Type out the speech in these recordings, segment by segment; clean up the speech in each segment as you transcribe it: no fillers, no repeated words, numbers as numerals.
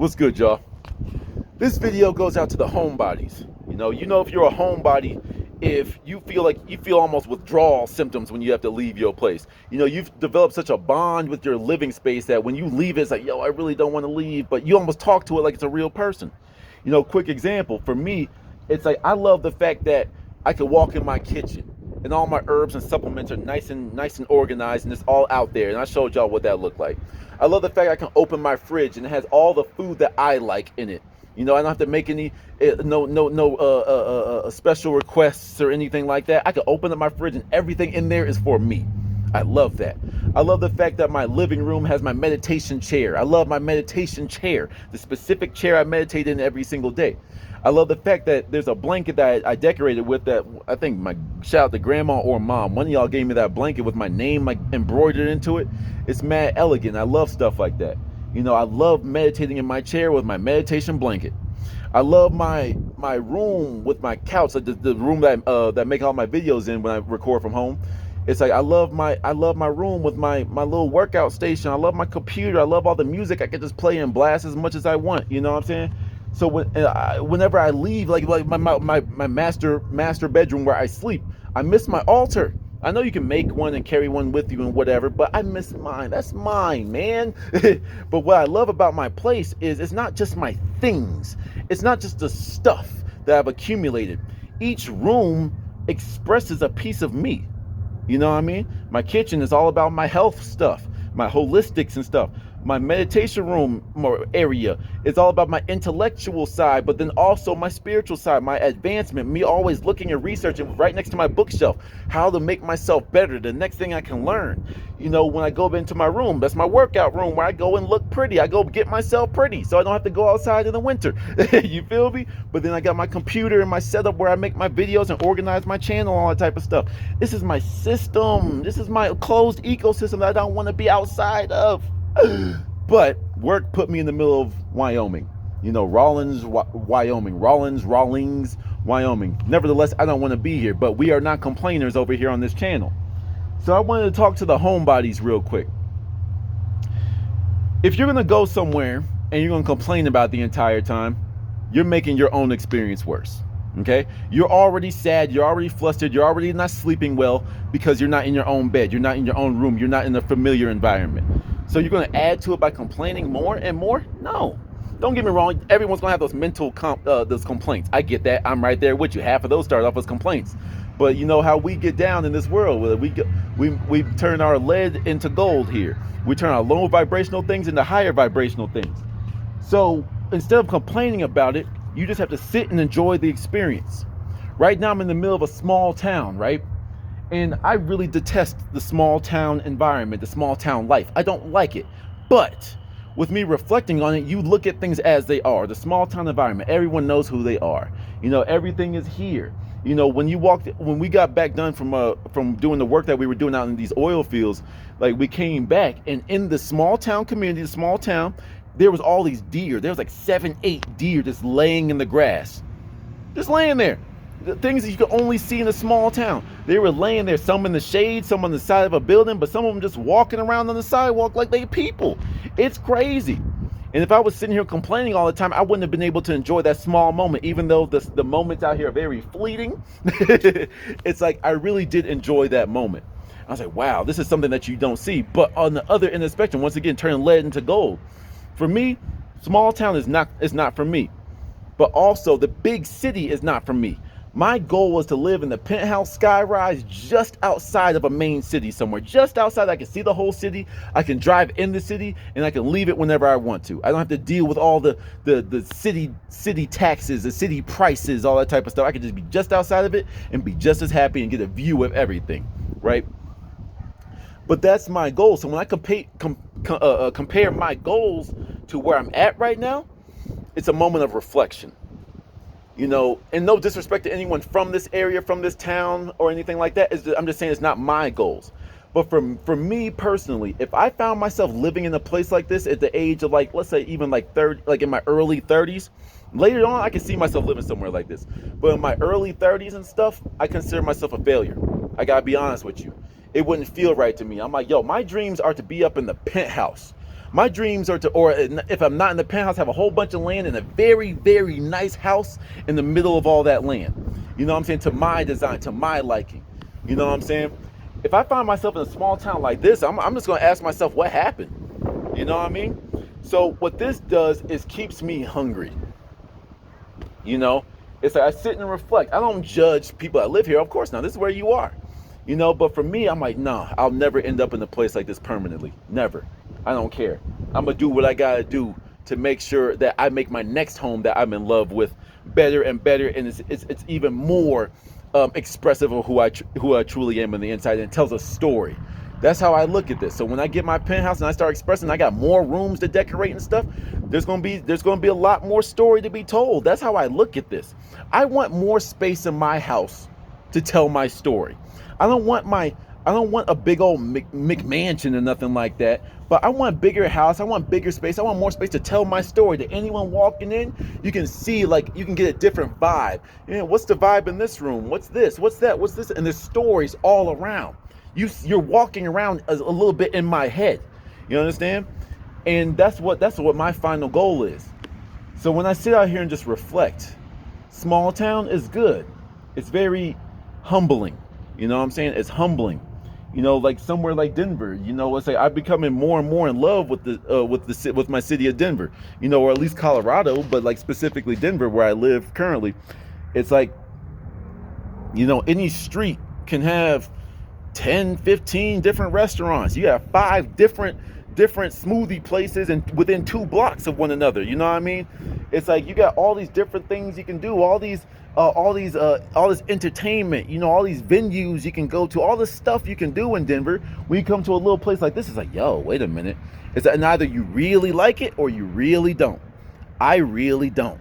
What's good, y'all? This video goes out to the homebodies. You know if you're a homebody, if you feel almost withdrawal symptoms when you have to leave your place. You've developed such a bond with your living space that when you leave it's like, yo, I really don't want to leave, but you almost talk to it like it's a real person. Quick example, for me, it's like I love the fact that I can walk in my kitchen and all my herbs and supplements are nice and organized, and it's all out there, and I showed y'all what that looked like. I love the fact I can open my fridge and it has all the food that I like in it. I don't have to make any special requests or anything like that. I can open up my fridge and everything in there is for me. I love that. I love the fact that my living room has my meditation chair. I love my meditation chair, the specific chair I meditate in every single day. I love the fact that there's a blanket that I decorated with that I think shout out to grandma or mom. One of y'all gave me that blanket with my name embroidered into it. It's mad elegant. I love stuff like that. I love meditating in my chair with my meditation blanket. I love my room with my couch, like the room that I make all my videos in when I record from home. It's like I love my room with my little workout station. I love my computer. I love all the music I can just play and blast as much as I want. You know what I'm saying? So whenever I leave, like my master bedroom where I sleep, I miss my altar. I know you can make one and carry one with you and whatever, but I miss mine. That's mine, man. But what I love about my place is it's not just my things. It's not just the stuff that I've accumulated. Each room expresses a piece of me. You know what I mean? My kitchen is all about my health stuff, my holistics and stuff. My meditation room area is all about my intellectual side, but then also my spiritual side, my advancement, me always looking and researching right next to my bookshelf, how to make myself better, the next thing I can learn. When I go into my room, that's my workout room where I go and look pretty. I go get myself pretty so I don't have to go outside in the winter. You feel me? But then I got my computer and my setup where I make my videos and organize my channel, all that type of stuff. This is my system. This is my closed ecosystem that I don't want to be outside of. But work put me in the middle of Wyoming, Rawlins, Wyoming. Nevertheless, I don't want to be here, but we are not complainers over here on this channel. So I wanted to talk to the homebodies real quick. If you're going to go somewhere and you're going to complain about the entire time, you're making your own experience worse. Okay, you're already sad, you're already flustered, you're already not sleeping well because you're not in your own bed, you're not in your own room, you're not in a familiar environment. So you're going to add to it by complaining more and more? No. Don't get me wrong, everyone's going to have those mental those complaints. I get that. I'm right there with you. Half of those start off as complaints. But you know how we get down in this world. We turn our lead into gold here. We turn our low vibrational things into higher vibrational things. So instead of complaining about it, you just have to sit and enjoy the experience. Right now I'm in the middle of a small town, right? And I really detest the small town environment, the small town life. I don't like it. But with me reflecting on it, you look at things as they are. The small town environment, everyone knows who they are. Everything is here. When we got back done from doing the work that we were doing out in these oil fields, like we came back, and in the small town community, the small town, there was all these deer. There was like 7, 8 deer just laying in the grass. Just laying there. The things that you could only see in a small town. They were laying there, some in the shade, some on the side of a building, but some of them just walking around on the sidewalk like they people. It's crazy. And if I was sitting here complaining all the time, I wouldn't have been able to enjoy that small moment, even though the moments out here are very fleeting. It's like I really did enjoy that moment. I was like, wow, this is something that you don't see. But on the other end of the spectrum, once again, turning lead into gold. For me, small town is not for me. But also the big city is not for me. My goal was to live in the penthouse skyrise just outside of a main city somewhere. Just outside, I can see the whole city. I can drive in the city and I can leave it whenever I want to. I don't have to deal with all the city taxes, the city prices, all that type of stuff. I can just be just outside of it and be just as happy and get a view of everything, right? But that's my goal. So when I compare my goals to where I'm at right now, it's a moment of reflection. And no disrespect to anyone from this area, from this town, or anything like that. I'm just saying it's not my goals. But for me personally, if I found myself living in a place like this at the age of let's say even 30, like in my early 30s, later on I can see myself living somewhere like this. But in my early 30s and stuff, I consider myself a failure. I gotta be honest with you. It wouldn't feel right to me. I'm like, yo, my dreams are to be up in the penthouse. My dreams are to, or if I'm not in the penthouse, have a whole bunch of land and a very, very nice house in the middle of all that land. You know what I'm saying? To my design, to my liking. You know what I'm saying? If I find myself in a small town like this, I'm just going to ask myself what happened. You know what I mean? So what this does is keeps me hungry. You know, it's like I sit and reflect. I don't judge people that live here. Of course not. This is where you are. You know, but for me, I'm like, nah, I'll never end up in a place like this permanently. Never. I don't care. I'm going to do what I got to do to make sure that I make my next home that I'm in love with better and better. And it's even more expressive of who I truly am on the inside, and it tells a story. That's how I look at this. So when I get my penthouse and I start expressing, I got more rooms to decorate and stuff, there's gonna be a lot more story to be told. That's how I look at this. I want more space in my house to tell my story. I don't want a big old McMansion or nothing like that, but I want a bigger house. I want bigger space. I want more space to tell my story. To anyone walking in, you can see, like, you can get a different vibe. You know, what's the vibe in this room? What's this? What's that? What's this? And there's stories all around. You're walking around a little bit in my head. You understand? And that's what my final goal is. So when I sit out here and just reflect, small town is good. It's very humbling. You know what I'm saying? It's humbling. You know, like somewhere like Denver, you know, it's like I'm becoming more and more in love with my city of Denver, you know, or at least Colorado, but like specifically Denver, where I live currently. It's like, you know, any street can have 10, 15 different restaurants. You have 5 different smoothie places and within 2 blocks of one another. You know what I mean? It's like you got all these different things you can do, all this entertainment, you know, all these venues you can go to, all this stuff you can do in Denver. When you come to a little place like this, it's like, yo, wait a minute. It's that either you really like it or you really don't. I really don't.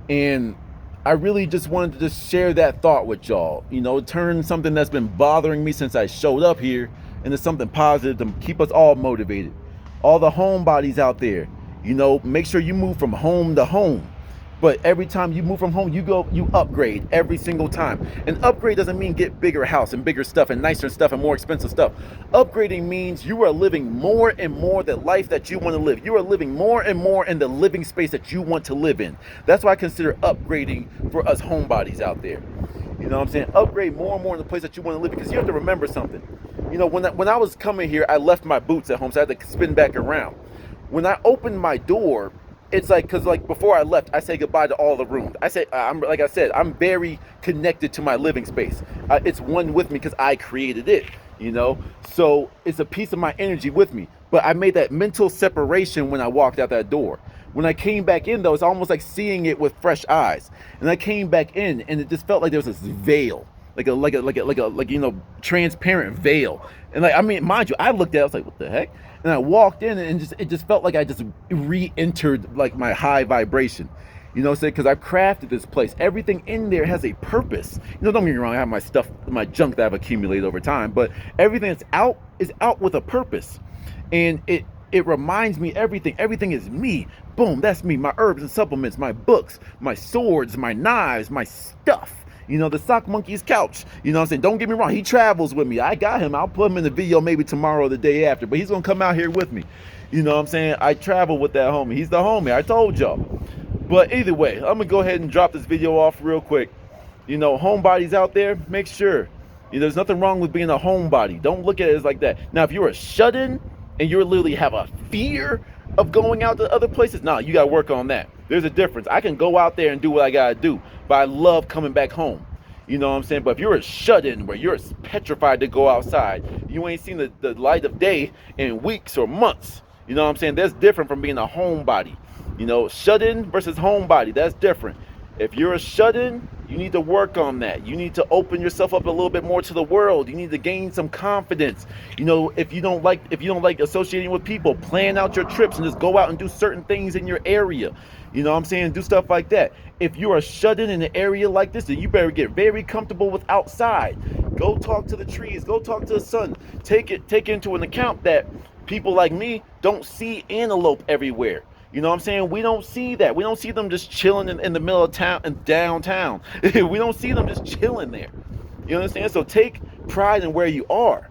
And I really just wanted to just share that thought with y'all, you know, turn something that's been bothering me since I showed up here into something positive to keep us all motivated. All the homebodies out there, you know, make sure you move from home to home. But every time you move from home, you upgrade every single time. And upgrade doesn't mean get bigger house and bigger stuff and nicer stuff and more expensive stuff. Upgrading means you are living more and more the life that you want to live. You are living more and more in the living space that you want to live in. That's why I consider upgrading for us homebodies out there. You know what I'm saying? Upgrade more and more in the place that you want to live, because you have to remember something. You know, when I was coming here, I left my boots at home, so I had to spin back around. When I opened my door, it's like, because like before I left, I say goodbye to all the rooms. I'm very connected to my living space. It's one with me because I created it, you know? So it's a piece of my energy with me. But I made that mental separation when I walked out that door. When I came back in, though, it's almost like seeing it with fresh eyes. And I came back in, and it just felt like there was this veil, like you know, transparent veil. And like, I mean, mind you, I looked at it, I was like, what the heck? And I walked in, and it just felt like I just re-entered like my high vibration. You know what I'm saying? Because I've crafted this place. Everything in there has a purpose. You know, don't get me wrong, I have my stuff, my junk that I've accumulated over time, but everything that's out is out with a purpose. And it reminds me everything is me. Boom, that's me. My herbs and supplements, my books, my swords, my knives, my stuff. You know, the sock monkey's couch. You know what I'm saying? Don't get me wrong, he travels with me. I got him. I'll put him in the video maybe tomorrow or the day after, but he's gonna come out here with me. You know what I'm saying? I travel with that homie. He's the homie, I told y'all. But either way, I'm gonna go ahead and drop this video off real quick. You know, homebodies out there, make sure, you know, there's nothing wrong with being a homebody. Don't look at it as like that. Now, if you're a shut-in and you literally have a fear of going out to other places, nah, you gotta work on that. There's a difference. I can go out there and do what I gotta do, but I love coming back home. You know what I'm saying? But if you're a shut-in where you're petrified to go outside, you ain't seen the light of day in weeks or months. You know what I'm saying? That's different from being a homebody. You know, shut-in versus homebody, that's different. If you're a shut-in, you need to work on that. You need to open yourself up a little bit more to the world. You need to gain some confidence. You know, if you don't like associating with people, plan out your trips and just go out and do certain things in your area. You know what I'm saying? Do stuff like that. If you are shut in an area like this, then you better get very comfortable with outside. Go talk to the trees. Go talk to the sun. Take into an account that people like me don't see antelope everywhere. You know what I'm saying? We don't see that. We don't see them just chilling in the middle of town and downtown. We don't see them just chilling there. You understand? So take pride in where you are.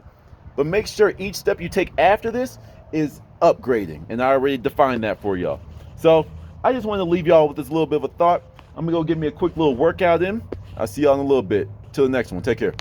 But make sure each step you take after this is upgrading. And I already defined that for y'all. So I just want to leave y'all with this little bit of a thought. I'm going to go get me a quick little workout in. I'll see y'all in a little bit. Till the next one. Take care.